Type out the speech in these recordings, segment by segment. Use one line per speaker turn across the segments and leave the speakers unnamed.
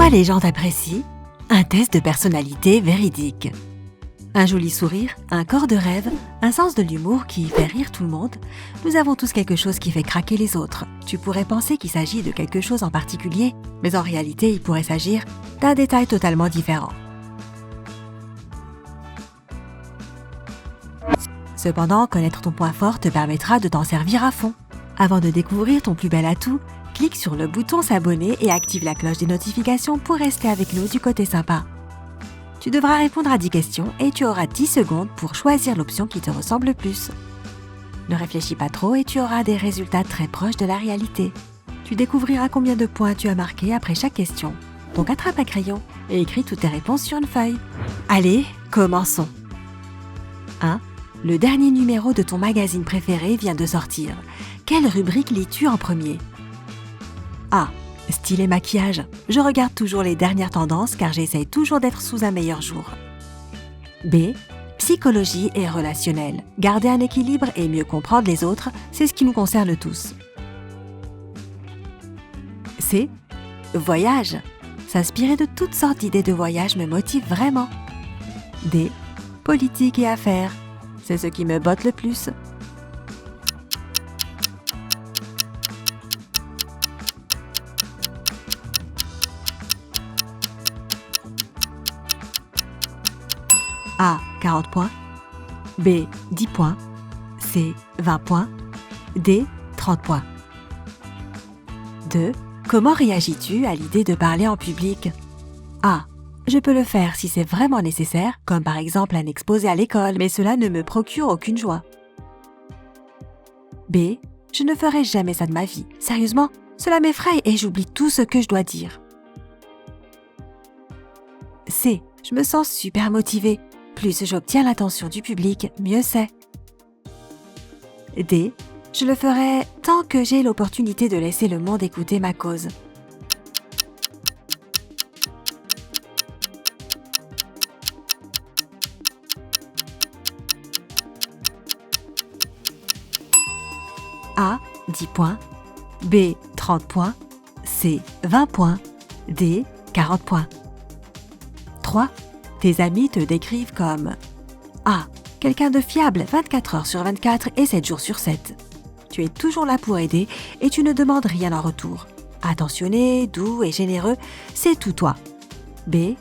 Pourquoi les gens t'apprécient? Un test de personnalité véridique. Un joli sourire, un corps de rêve, un sens de l'humour qui fait rire tout le monde. Nous avons tous quelque chose qui fait craquer les autres. Tu pourrais penser qu'il s'agit de quelque chose en particulier, mais en réalité, il pourrait s'agir d'un détail totalement différent. Cependant, connaître ton point fort te permettra de t'en servir à fond. Avant de découvrir ton plus bel atout, clique sur le bouton s'abonner et active la cloche des notifications pour rester avec nous du côté sympa. Tu devras répondre à 10 questions et tu auras 10 secondes pour choisir l'option qui te ressemble le plus. Ne réfléchis pas trop et tu auras des résultats très proches de la réalité. Tu découvriras combien de points tu as marqué après chaque question. Donc attrape un crayon et écris toutes tes réponses sur une feuille. Allez, commençons. 1. Le dernier numéro de ton magazine préféré vient de sortir. Quelle rubrique lis-tu en premier? A. Style et maquillage. Je regarde toujours les dernières tendances car j'essaye toujours d'être sous un meilleur jour. B. Psychologie et relationnel. Garder un équilibre et mieux comprendre les autres, c'est ce qui nous concerne tous. C. Voyage. S'inspirer de toutes sortes d'idées de voyage me motive vraiment. D. Politique et affaires. C'est ce qui me botte le plus. A. 40 points. B. 10 points. C. 20 points. D. 30 points. 2. Comment réagis-tu à l'idée de parler en public? A. Je peux le faire si c'est vraiment nécessaire, comme par exemple un exposé à l'école, mais cela ne me procure aucune joie. B. Je ne ferai jamais ça de ma vie. Sérieusement, cela m'effraie et j'oublie tout ce que je dois dire. C. Je me sens super motivée. Plus j'obtiens l'attention du public, mieux c'est. D. Je le ferai tant que j'ai l'opportunité de laisser le monde écouter ma cause. A. 10 points. B. 30 points. C. 20 points. D. 40 points. 3. Tes amis te décrivent comme A. Quelqu'un de fiable 24 heures sur 24 et 7 jours sur 7. Tu es toujours là pour aider et tu ne demandes rien en retour. Attentionné, doux et généreux, c'est tout toi. B.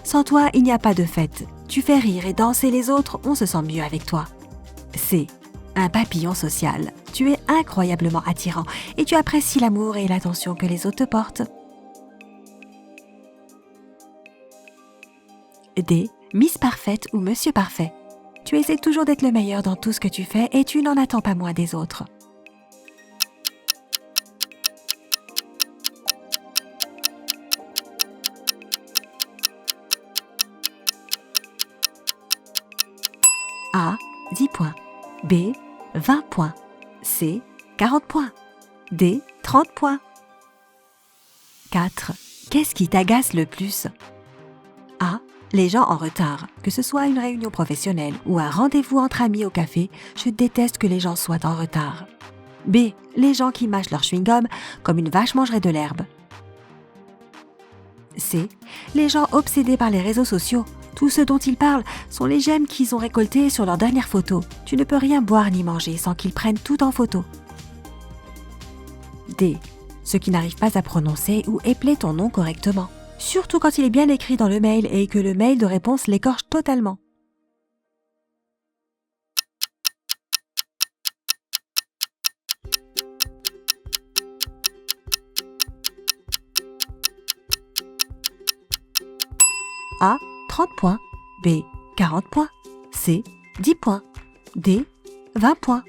Sans toi, il n'y a pas de fête. Tu fais rire et danser les autres, on se sent mieux avec toi. C. Un papillon social. Tu es incroyablement attirant et tu apprécies l'amour et l'attention que les autres te portent. D. Miss Parfaite ou Monsieur Parfait. Tu essaies toujours d'être le meilleur dans tout ce que tu fais et tu n'en attends pas moins des autres. A. 10 points. B. 20 points. C. 40 points. D. 30 points. 4. Qu'est-ce qui t'agace le plus? A. Les gens en retard, que ce soit une réunion professionnelle ou un rendez-vous entre amis au café, je déteste que les gens soient en retard. B. Les gens qui mâchent leur chewing-gum comme une vache mangerait de l'herbe. C. Les gens obsédés par les réseaux sociaux. Tout ce dont ils parlent sont les j'aime qu'ils ont récoltés sur leur dernière photo. Tu ne peux rien boire ni manger sans qu'ils prennent tout en photo. D. Ceux qui n'arrivent pas à prononcer ou épeler ton nom correctement. Surtout quand il est bien écrit dans le mail et que le mail de réponse l'écorche totalement. A. 30 points. B. 40 points. C. 10 points. D. 20 points.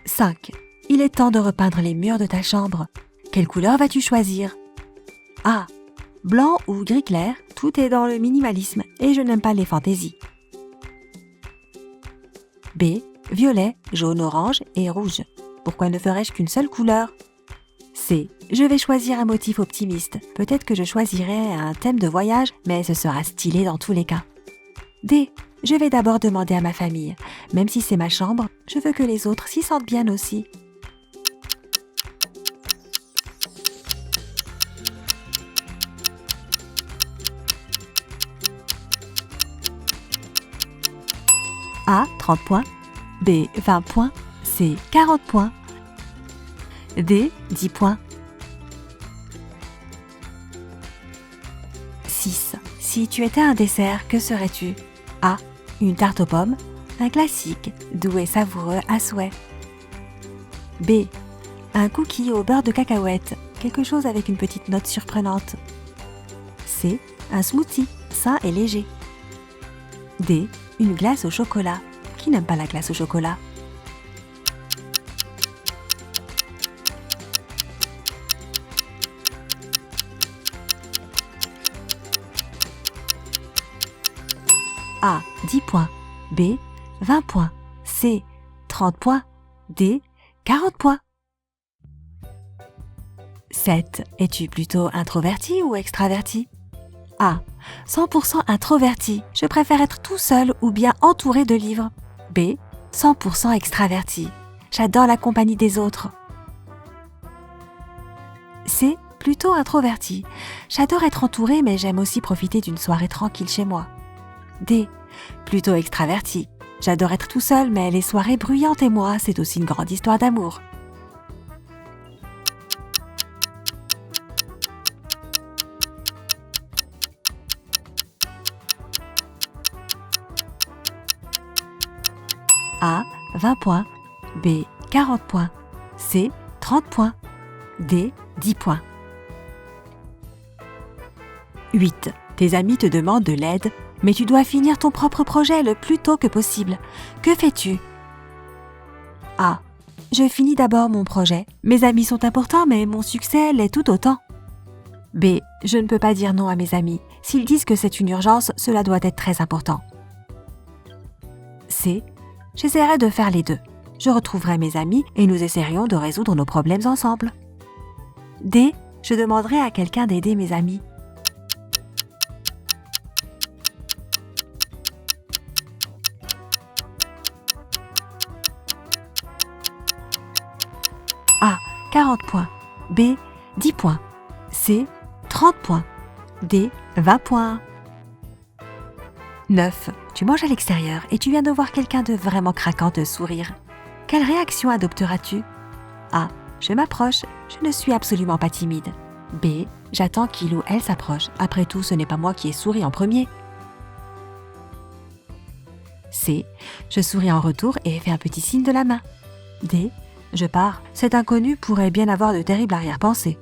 5. Il est temps de repeindre les murs de ta chambre. Quelle couleur vas-tu choisir? A. Blanc ou gris clair, tout est dans le minimalisme et je n'aime pas les fantaisies. B. Violet, jaune, orange et rouge. Pourquoi ne ferais-je qu'une seule couleur? C. Je vais choisir un motif optimiste. Peut-être que je choisirai un thème de voyage, mais ce sera stylé dans tous les cas. D. Je vais d'abord demander à ma famille. Même si c'est ma chambre, je veux que les autres s'y sentent bien aussi. A. 30 points. B. 20 points. C. 40 points. D. 10 points. 6. Si tu étais un dessert, que serais-tu? A. Une tarte aux pommes, un classique, doux et savoureux à souhait. B. Un cookie au beurre de cacahuète, quelque chose avec une petite note surprenante. C. Un smoothie, sain et léger. D. Une glace au chocolat. Qui n'aime pas la glace au chocolat? A. 10 points. B. 20 points. C. 30 points. D. 40 points. 7. Es-tu plutôt introverti ou extraverti? A. 100% introverti. Je préfère être tout seul ou bien entouré de livres. B. 100% extraverti. J'adore la compagnie des autres. C. Plutôt introverti. J'adore être entouré mais j'aime aussi profiter d'une soirée tranquille chez moi. D. Plutôt extraverti. J'adore être tout seul, mais les soirées bruyantes et moi, c'est aussi une grande histoire d'amour. A. 20 points. B. 40 points. C. 30 points. D. 10 points. 8. Tes amis te demandent de l'aide, mais tu dois finir ton propre projet le plus tôt que possible. Que fais-tu? A. Je finis d'abord mon projet. Mes amis sont importants, mais mon succès l'est tout autant. B. Je ne peux pas dire non à mes amis. S'ils disent que c'est une urgence, cela doit être très important. C. J'essaierai de faire les deux. Je retrouverai mes amis et nous essaierions de résoudre nos problèmes ensemble. D. Je demanderai à quelqu'un d'aider mes amis. A. 40 points. B. 10 points. C. 30 points. D. 20 points. 9. Tu manges à l'extérieur et tu viens de voir quelqu'un de vraiment craquant te sourire. Quelle réaction adopteras-tu? A. Je m'approche. Je ne suis absolument pas timide. B. J'attends qu'il ou elle s'approche. Après tout, ce n'est pas moi qui ai souri en premier. C. Je souris en retour et fais un petit signe de la main. D. Je pars. Cet inconnu pourrait bien avoir de terribles arrière-pensées.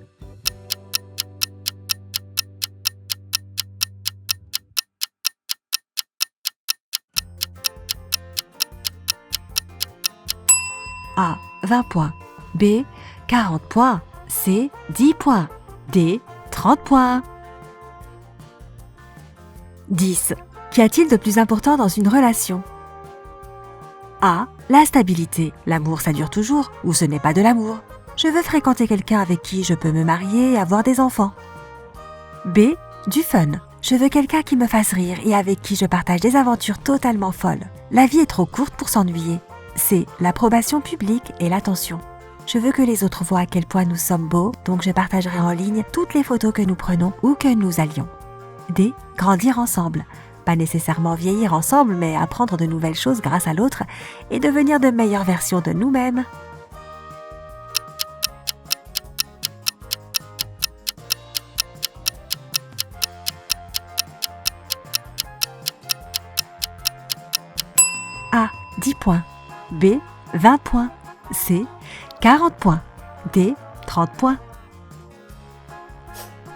A. 20 points. B. 40 points. C. 10 points. D. 30 points. 10. Qu'y a-t-il de plus important dans une relation? A. La stabilité. L'amour, ça dure toujours, ou ce n'est pas de l'amour. Je veux fréquenter quelqu'un avec qui je peux me marier et avoir des enfants. B. Du fun. Je veux quelqu'un qui me fasse rire et avec qui je partage des aventures totalement folles. La vie est trop courte pour s'ennuyer. C. L'approbation publique et l'attention. Je veux que les autres voient à quel point nous sommes beaux, donc je partagerai en ligne toutes les photos que nous prenons ou que nous allions. D. Grandir ensemble. Pas nécessairement vieillir ensemble, mais apprendre de nouvelles choses grâce à l'autre et devenir de meilleures versions de nous-mêmes. A. 10 points. B. 20 points. C. 40 points. D. 30 points.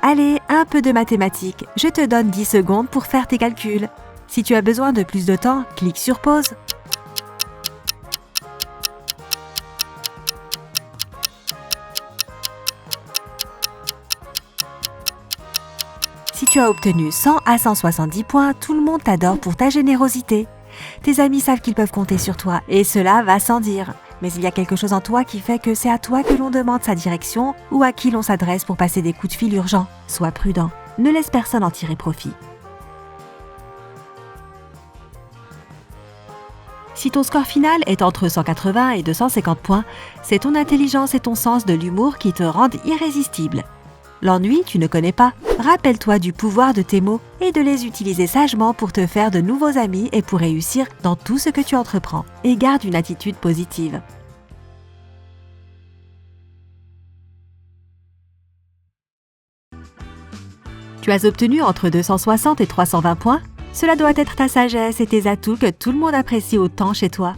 Allez, un peu de mathématiques. Je te donne 10 secondes pour faire tes calculs. Si tu as besoin de plus de temps, clique sur pause. Si tu as obtenu 100 à 170 points, tout le monde t'adore pour ta générosité. Tes amis savent qu'ils peuvent compter sur toi et cela va sans dire. Mais il y a quelque chose en toi qui fait que c'est à toi que l'on demande sa direction ou à qui l'on s'adresse pour passer des coups de fil urgents. Sois prudent, ne laisse personne en tirer profit. Si ton score final est entre 180 et 250 points, c'est ton intelligence et ton sens de l'humour qui te rendent irrésistible. L'ennui, tu ne connais pas. Rappelle-toi du pouvoir de tes mots et de les utiliser sagement pour te faire de nouveaux amis et pour réussir dans tout ce que tu entreprends. Et garde une attitude positive. Tu as obtenu entre 260 et 320 points? Cela doit être ta sagesse et tes atouts que tout le monde apprécie autant chez toi.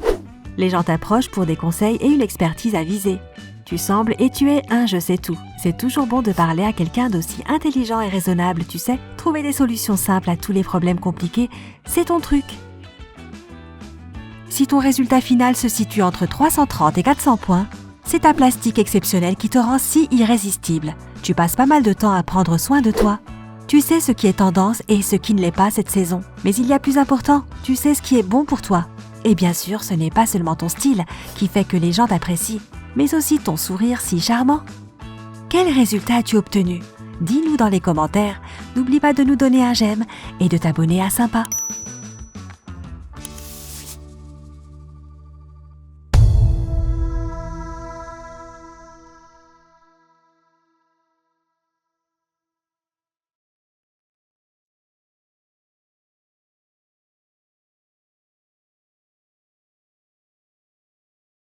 Les gens t'approchent pour des conseils et une expertise avisée. Tu sembles et tu es un je sais tout. C'est toujours bon de parler à quelqu'un d'aussi intelligent et raisonnable, tu sais. Trouver des solutions simples à tous les problèmes compliqués, c'est ton truc. Si ton résultat final se situe entre 330 et 400 points, c'est ta plastique exceptionnelle qui te rend si irrésistible. Tu passes pas mal de temps à prendre soin de toi. Tu sais ce qui est tendance et ce qui ne l'est pas cette saison. Mais il y a plus important, tu sais ce qui est bon pour toi. Et bien sûr, ce n'est pas seulement ton style qui fait que les gens t'apprécient, mais aussi ton sourire si charmant. Quel résultat as-tu obtenu? Dis-nous dans les commentaires. N'oublie pas de nous donner un j'aime et de t'abonner à Sympa.